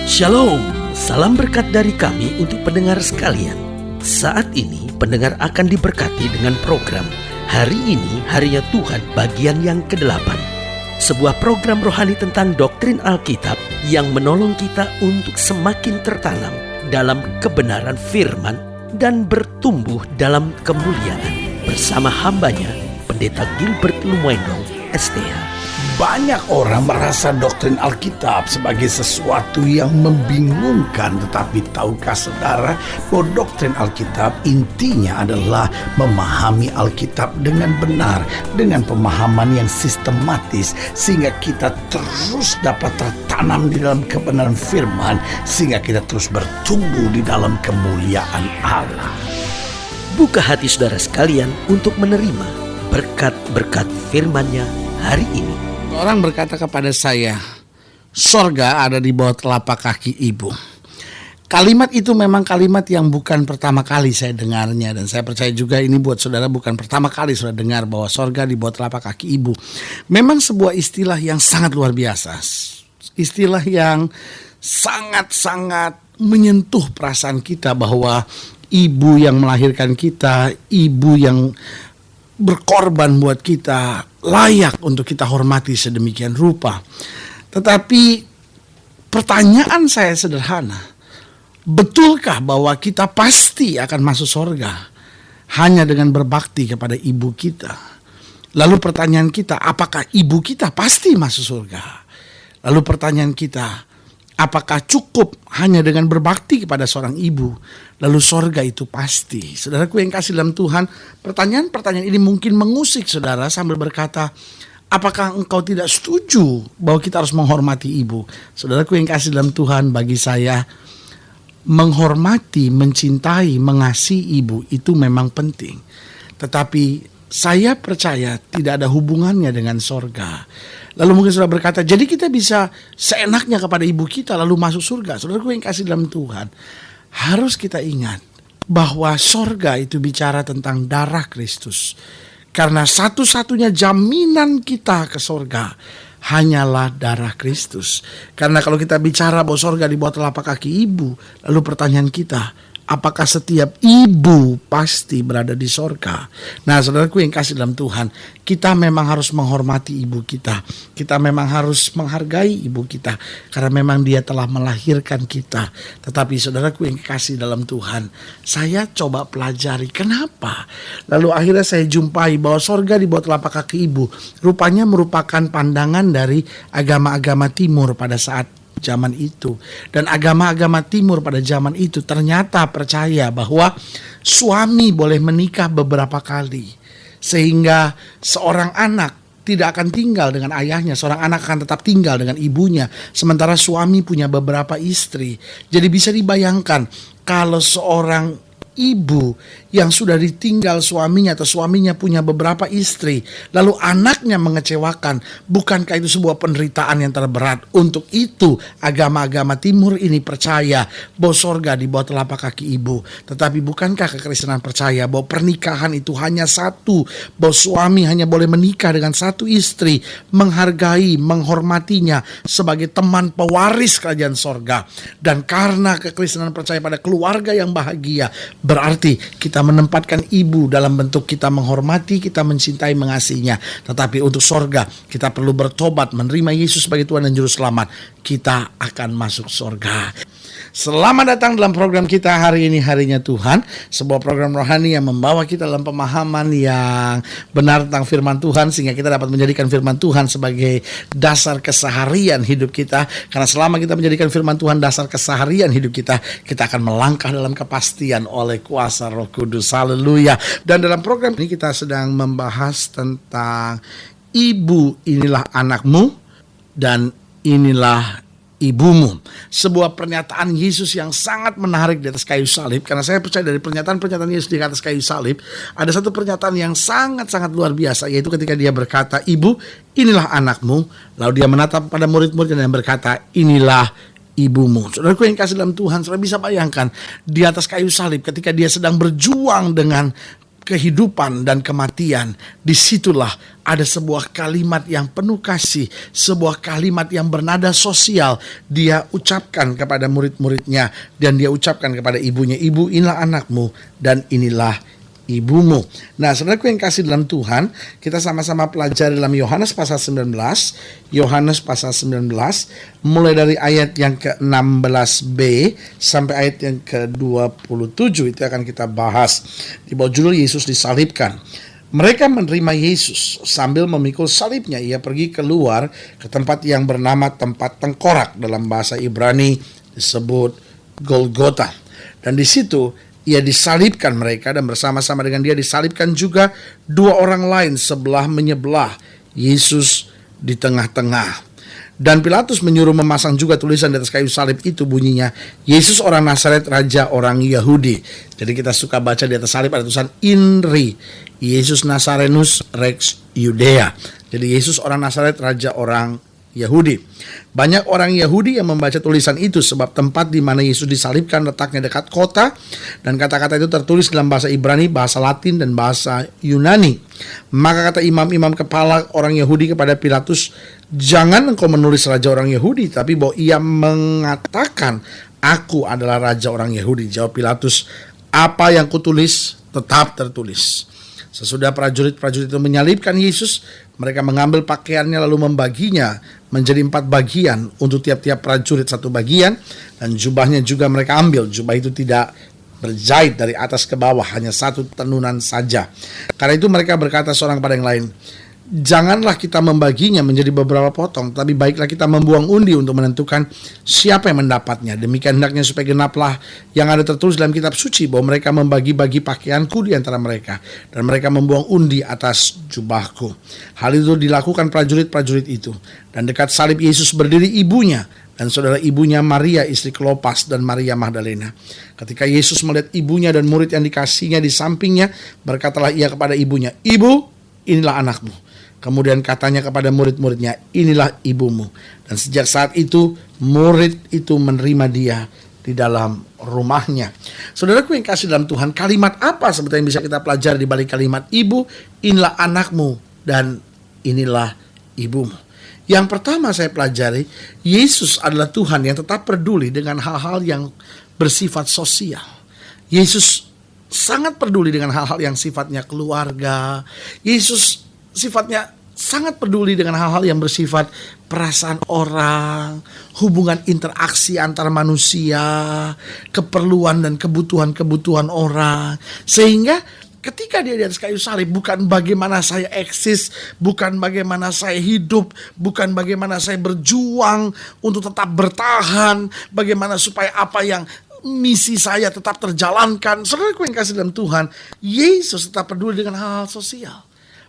Shalom, salam berkat dari kami untuk pendengar sekalian. Saat ini pendengar akan diberkati dengan program Hari Ini Harinya Tuhan bagian yang ke-8. Sebuah program rohani tentang doktrin Alkitab yang menolong kita untuk semakin tertanam dalam kebenaran firman dan bertumbuh dalam kemuliaan. Bersama hambanya, Pendeta Gilbert Lumwendong, STH. Banyak orang merasa doktrin Alkitab sebagai sesuatu yang membingungkan. Tetapi tahukah saudara bahwa doktrin Alkitab intinya adalah memahami Alkitab dengan benar, dengan pemahaman yang sistematis, sehingga kita terus dapat tertanam di dalam kebenaran firman, sehingga kita terus bertumbuh di dalam kemuliaan Allah. Buka hati saudara sekalian untuk menerima berkat-berkat firman-Nya hari ini. Orang berkata kepada saya, sorga ada di bawah telapak kaki ibu. Kalimat itu memang kalimat yang bukan pertama kali saya dengarnya. Dan saya percaya juga ini buat saudara bukan pertama kali saudara dengar bahwa sorga di bawah telapak kaki ibu. Memang sebuah istilah yang sangat luar biasa. Istilah yang sangat-sangat menyentuh perasaan kita bahwa ibu yang melahirkan kita, ibu yang berkorban buat kita, layak untuk kita hormati sedemikian rupa. Tetapi pertanyaan saya sederhana, betulkah bahwa kita pasti akan masuk surga hanya dengan berbakti kepada ibu kita? Lalu pertanyaan kita, apakah ibu kita pasti masuk surga? Lalu pertanyaan kita, apakah cukup hanya dengan berbakti kepada seorang ibu, lalu sorga itu pasti? Saudaraku yang kasih dalam Tuhan, pertanyaan-pertanyaan ini mungkin mengusik saudara sambil berkata, apakah engkau tidak setuju bahwa kita harus menghormati ibu? Saudaraku yang kasih dalam Tuhan, bagi saya menghormati, mencintai, mengasihi ibu itu memang penting. Tetapi saya percaya tidak ada hubungannya dengan sorga. Lalu mungkin saudara berkata, jadi kita bisa seenaknya kepada ibu kita lalu masuk surga. Saudaraku yang kasih dalam Tuhan, harus kita ingat bahwa sorga itu bicara tentang darah Kristus. Karena satu-satunya jaminan kita ke sorga hanyalah darah Kristus. Karena kalau kita bicara bahwa sorga di bawah telapak kaki ibu, lalu pertanyaan kita, apakah setiap ibu pasti berada di sorga? Nah, saudaraku yang kasih dalam Tuhan, kita memang harus menghormati ibu kita. Kita memang harus menghargai ibu kita, karena memang dia telah melahirkan kita. Tetapi saudaraku yang kasih dalam Tuhan, saya coba pelajari kenapa. Lalu akhirnya saya jumpai bahwa sorga di bawah telapak kaki ibu rupanya merupakan pandangan dari agama-agama timur pada saat zaman itu. Dan agama-agama timur pada zaman itu ternyata percaya bahwa suami boleh menikah beberapa kali, sehingga seorang anak tidak akan tinggal dengan ayahnya, seorang anak akan tetap tinggal dengan ibunya, sementara suami punya beberapa istri. Jadi bisa dibayangkan kalau seorang ibu yang sudah ditinggal suaminya atau suaminya punya beberapa istri, lalu anaknya mengecewakan, bukankah itu sebuah penderitaan yang terberat? Untuk itu agama-agama timur ini percaya bahwa sorga di bawah telapak kaki ibu. Tetapi bukankah kekristenan percaya bahwa pernikahan itu hanya satu, bahwa suami hanya boleh menikah dengan satu istri, menghargai, menghormatinya sebagai teman pewaris kerajaan sorga. Dan karena kekristenan percaya pada keluarga yang bahagia, berarti kita menempatkan ibu dalam bentuk kita menghormati, kita mencintai, mengasihinya. Tetapi untuk sorga kita perlu bertobat, menerima Yesus sebagai Tuhan dan Juru Selamat. Kita akan masuk sorga. Selamat datang dalam program kita Hari Ini Harinya Tuhan, sebuah program rohani yang membawa kita dalam pemahaman yang benar tentang firman Tuhan, sehingga kita dapat menjadikan firman Tuhan sebagai dasar keseharian hidup kita. Karena selama kita menjadikan firman Tuhan dasar keseharian hidup kita, kita akan melangkah dalam kepastian oleh kuasa Roh Kudus. Haleluya. Dan dalam program ini kita sedang membahas tentang ibu inilah anakmu dan inilah ibumu. Sebuah pernyataan Yesus yang sangat menarik di atas kayu salib. Karena saya percaya dari pernyataan-pernyataan Yesus di atas kayu salib, ada satu pernyataan yang sangat-sangat luar biasa, yaitu ketika dia berkata, ibu inilah anakmu. Lalu dia menatap pada murid-muridnya dan berkata, inilah ibumu. Saudaraku yang kasih dalam Tuhan, saudara bisa bayangkan di atas kayu salib ketika dia sedang berjuang dengan kehidupan dan kematian, disitulah ada sebuah kalimat yang penuh kasih, sebuah kalimat yang bernada sosial. Dia ucapkan kepada murid-muridnya dan dia ucapkan kepada ibunya, "Ibu, inilah anakmu dan inilah ibumu." Nah, saudaraku yang kasih dalam Tuhan, kita sama-sama pelajari dalam Yohanes pasal 19, Yohanes pasal 19, mulai dari ayat yang ke-16b sampai ayat yang ke-27, itu akan kita bahas di bawah judul Yesus disalibkan. Mereka menerima Yesus sambil memikul salibnya. Ia pergi keluar ke tempat yang bernama tempat tengkorak, dalam bahasa Ibrani disebut Golgota. Dan di situ ia disalibkan mereka, dan bersama-sama dengan dia disalibkan juga dua orang lain sebelah menyebelah, Yesus di tengah-tengah. Dan Pilatus menyuruh memasang juga tulisan di atas kayu salib itu, bunyinya, "Yesus orang Nazaret, Raja orang Yahudi." Jadi kita suka baca di atas salib ada tulisan INRI, Yesus Nazarenus Rex Judea. Jadi Yesus orang Nazaret, Raja orang Yahudi. Banyak orang Yahudi yang membaca tulisan itu sebab tempat di mana Yesus disalibkan letaknya dekat kota, dan kata-kata itu tertulis dalam bahasa Ibrani, bahasa Latin, dan bahasa Yunani. Maka kata imam-imam kepala orang Yahudi kepada Pilatus, "Jangan engkau menulis Raja orang Yahudi, tapi bahwa ia mengatakan, 'Aku adalah Raja orang Yahudi.'" Jawab Pilatus, "Apa yang kutulis tetap tertulis." Sesudah prajurit-prajurit itu menyalibkan Yesus, mereka mengambil pakaiannya lalu membaginya menjadi 4 bagian, untuk tiap-tiap prajurit 1 bagian, dan jubahnya juga mereka ambil. Jubah itu tidak berjahit dari atas ke bawah, hanya 1 tenunan saja. Karena itu mereka berkata seorang pada yang lain, "Janganlah kita membaginya menjadi beberapa potong, tapi baiklah kita membuang undi untuk menentukan siapa yang mendapatnya. Demikian hendaknya supaya genaplah yang ada tertulis dalam kitab suci, bahwa mereka membagi-bagi pakaianku di antara mereka, dan mereka membuang undi atas jubahku." Hal itu dilakukan prajurit-prajurit itu. Dan dekat salib Yesus berdiri ibunya dan saudara ibunya, Maria istri Klopas dan Maria Magdalena. Ketika Yesus melihat ibunya dan murid yang dikasihnya di sampingnya, berkatalah ia kepada ibunya, "Ibu, inilah anakmu." Kemudian katanya kepada murid-muridnya, "Inilah ibumu." Dan sejak saat itu murid itu menerima dia di dalam rumahnya. Saudaraku yang kasih dalam Tuhan, kalimat apa sebetulnya yang bisa kita pelajari di balik kalimat "Ibu, inilah anakmu dan inilah ibumu"? Yang pertama saya pelajari, Yesus adalah Tuhan yang tetap peduli dengan hal-hal yang bersifat sosial. Yesus sangat peduli dengan hal-hal yang sifatnya keluarga. Yesus sifatnya sangat peduli dengan hal-hal yang bersifat perasaan orang, hubungan interaksi antar manusia, keperluan dan kebutuhan-kebutuhan orang. Sehingga ketika dia di atas kayu salib, bukan bagaimana saya eksis, bukan bagaimana saya hidup, bukan bagaimana saya berjuang untuk tetap bertahan, bagaimana supaya apa yang misi saya tetap terjalankan. Saudaraku yang kasih dalam Tuhan, Yesus tetap peduli dengan hal-hal sosial.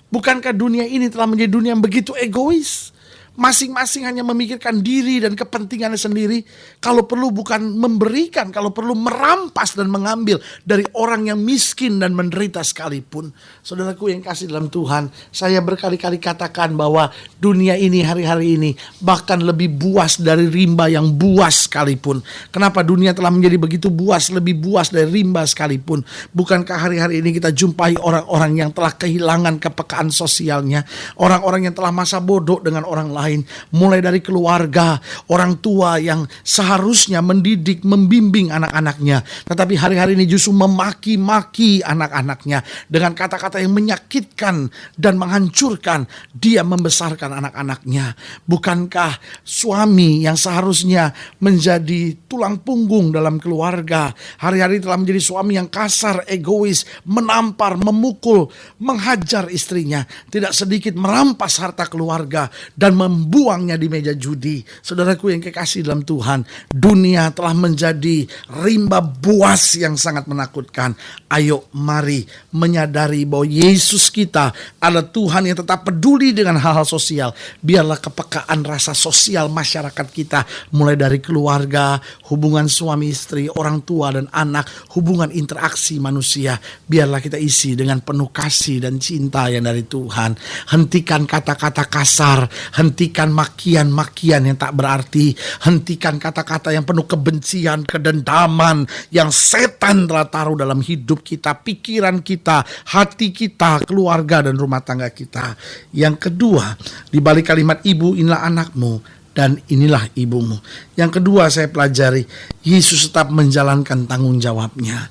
Bukankah dunia ini telah menjadi dunia yang begitu egois? Masing-masing hanya memikirkan diri dan kepentingannya sendiri. Kalau perlu bukan memberikan, kalau perlu merampas dan mengambil dari orang yang miskin dan menderita sekalipun. Saudaraku yang kasih dalam Tuhan, saya berkali-kali katakan bahwa dunia ini hari-hari ini bahkan lebih buas dari rimba yang buas sekalipun. Kenapa dunia telah menjadi begitu buas, lebih buas dari rimba sekalipun? Bukankah hari-hari ini kita jumpai orang-orang yang telah kehilangan kepekaan sosialnya, orang-orang yang telah masa bodoh dengan orang lain, mulai dari keluarga, orang tua yang seharusnya mendidik, membimbing anak-anaknya, tetapi hari-hari ini justru memaki-maki anak-anaknya dengan kata-kata yang menyakitkan dan menghancurkan. Dia membesarkan anak-anaknya. Bukankah suami yang seharusnya menjadi tulang punggung dalam keluarga, hari-hari telah menjadi suami yang kasar, egois, menampar, memukul, menghajar istrinya, tidak sedikit merampas harta keluarga dan membuangnya di meja judi. Saudaraku yang kekasih dalam Tuhan, dunia telah menjadi rimba buas yang sangat menakutkan. Ayo mari menyadari bahwa Yesus kita adalah Tuhan yang tetap peduli dengan hal-hal sosial. Biarlah kepekaan rasa sosial masyarakat kita, mulai dari keluarga, hubungan suami istri, orang tua dan anak, hubungan interaksi manusia, biarlah kita isi dengan penuh kasih dan cinta yang dari Tuhan. Hentikan kata-kata kasar, hentikan Hentikan makian-makian yang tak berarti. Hentikan kata-kata yang penuh kebencian, kedendaman yang setan telah taruh dalam hidup kita, pikiran kita, hati kita, keluarga dan rumah tangga kita. Yang kedua, di balik kalimat ibu, inilah anakmu dan inilah ibumu. Yang kedua saya pelajari, Yesus tetap menjalankan tanggung jawabnya.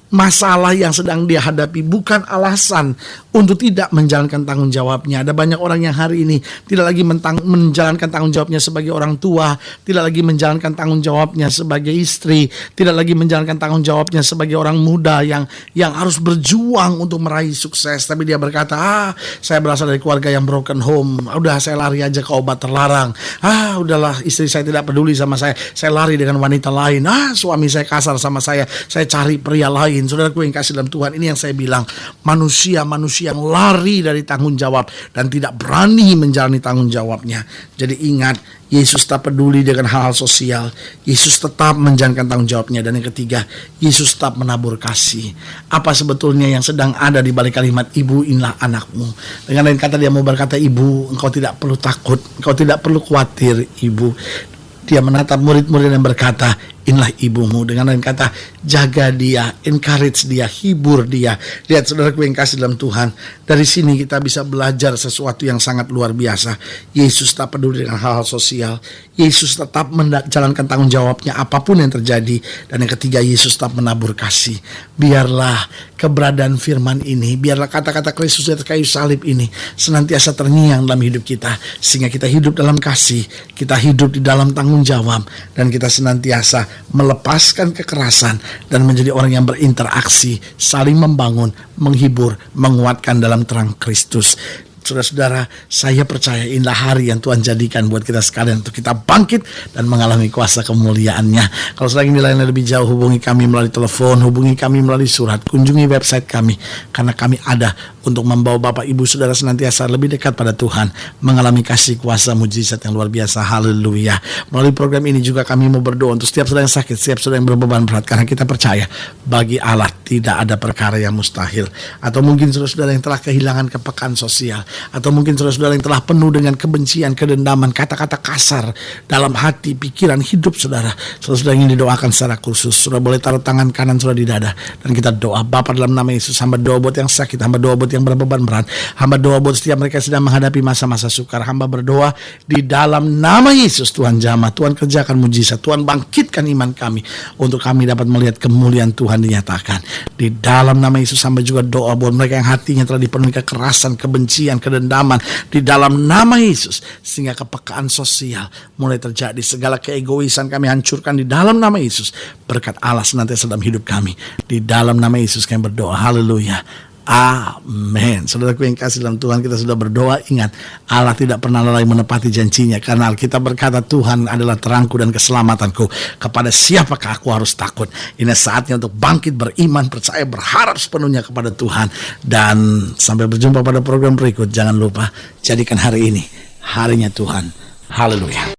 Masalah yang sedang dia hadapi bukan alasan untuk tidak menjalankan tanggung jawabnya. Ada banyak orang yang hari ini tidak lagi menjalankan tanggung jawabnya sebagai orang tua, tidak lagi menjalankan tanggung jawabnya sebagai istri, tidak lagi menjalankan tanggung jawabnya sebagai orang muda yang harus berjuang untuk meraih sukses. Tapi dia berkata, saya berasal dari keluarga yang broken home, udah saya lari aja ke obat terlarang. Udahlah, istri saya tidak peduli sama saya lari dengan wanita lain. Suami saya kasar sama saya cari pria lain. Saudaraku yang kasih dalam Tuhan, ini yang saya bilang, manusia yang lari dari tanggung jawab dan tidak berani menjalani tanggung jawabnya. Jadi ingat, Yesus tak peduli dengan hal-hal sosial. Yesus tetap menjalankan tanggung jawabnya. Dan yang ketiga, Yesus tetap menabur kasih. Apa sebetulnya yang sedang ada di balik kalimat ibu, inilah anakmu? Dengan lain kata, dia mau berkata, ibu, engkau tidak perlu takut, engkau tidak perlu khawatir, ibu. Dia menatap murid-murid dan berkata, inilah ibumu. Dengan lain kata, jaga dia, encourage dia, hibur dia. Lihat saudaraku yang kasih dalam Tuhan, dari sini kita bisa belajar sesuatu yang sangat luar biasa. Yesus tak peduli dengan hal-hal sosial. Yesus tetap menjalankan tanggung jawabnya apapun yang terjadi. Dan yang ketiga, Yesus tetap menabur kasih. Biarlah keberadaan firman ini, biarlah kata-kata Kristus di atas kayu salib ini senantiasa terngiang dalam hidup kita, sehingga kita hidup dalam kasih, kita hidup di dalam tanggung jawab, dan kita senantiasa melepaskan kekerasan dan menjadi orang yang berinteraksi, saling membangun, menghibur, menguatkan dalam terang Kristus. Saudara-saudara, saya percaya inilah hari yang Tuhan jadikan buat kita sekalian untuk kita bangkit dan mengalami kuasa kemuliaannya. Kalau sedang ini lain lebih jauh, hubungi kami melalui telepon, hubungi kami melalui surat, kunjungi website kami, karena kami ada untuk membawa Bapak Ibu Saudara senantiasa lebih dekat pada Tuhan, mengalami kasih kuasa mujizat yang luar biasa. Haleluya. Melalui program ini juga kami mau berdoa untuk setiap saudara yang sakit, setiap saudara yang berbeban berat, karena kita percaya bagi Allah tidak ada perkara yang mustahil. Atau mungkin saudara-saudara yang telah kehilangan kepekaan sosial, atau mungkin saudara-saudara yang telah penuh dengan kebencian, kedendaman, kata-kata kasar dalam hati, pikiran, hidup saudara. Saudara-saudara ingin didoakan secara khusus, saudara boleh taruh tangan kanan saudara di dada, dan kita doa. Bapa, dalam nama Yesus, hamba doa buat yang sakit, hamba doa buat yang berbeban berat, hamba doa buat setiap mereka sedang menghadapi masa-masa sukar. Hamba berdoa di dalam nama Yesus, Tuhan jamah, Tuhan kerjakan mujizat, Tuhan bangkitkan iman kami untuk kami dapat melihat kemuliaan Tuhan dinyatakan. Di dalam nama Yesus, hamba juga doa buat mereka yang hatinya telah dipenuhi kekerasan, kebencian, kedendaman, di dalam nama Yesus, sehingga kepekaan sosial mulai terjadi. Segala keegoisan kami hancurkan di dalam nama Yesus. Berkat Allah senantiasa dalam hidup kami. Di dalam nama Yesus kami berdoa. Haleluya. Amin. Saudaraku yang kasih dalam Tuhan, kita sudah berdoa. Ingat, Allah tidak pernah lalai menepati janjinya, karena Alkitab berkata, Tuhan adalah terangku dan keselamatanku. Kepada siapakah aku harus takut? Ini saatnya untuk bangkit, beriman, percaya, berharap sepenuhnya kepada Tuhan. Dan sampai berjumpa pada program berikut. Jangan lupa, jadikan hari ini harinya Tuhan. Haleluya.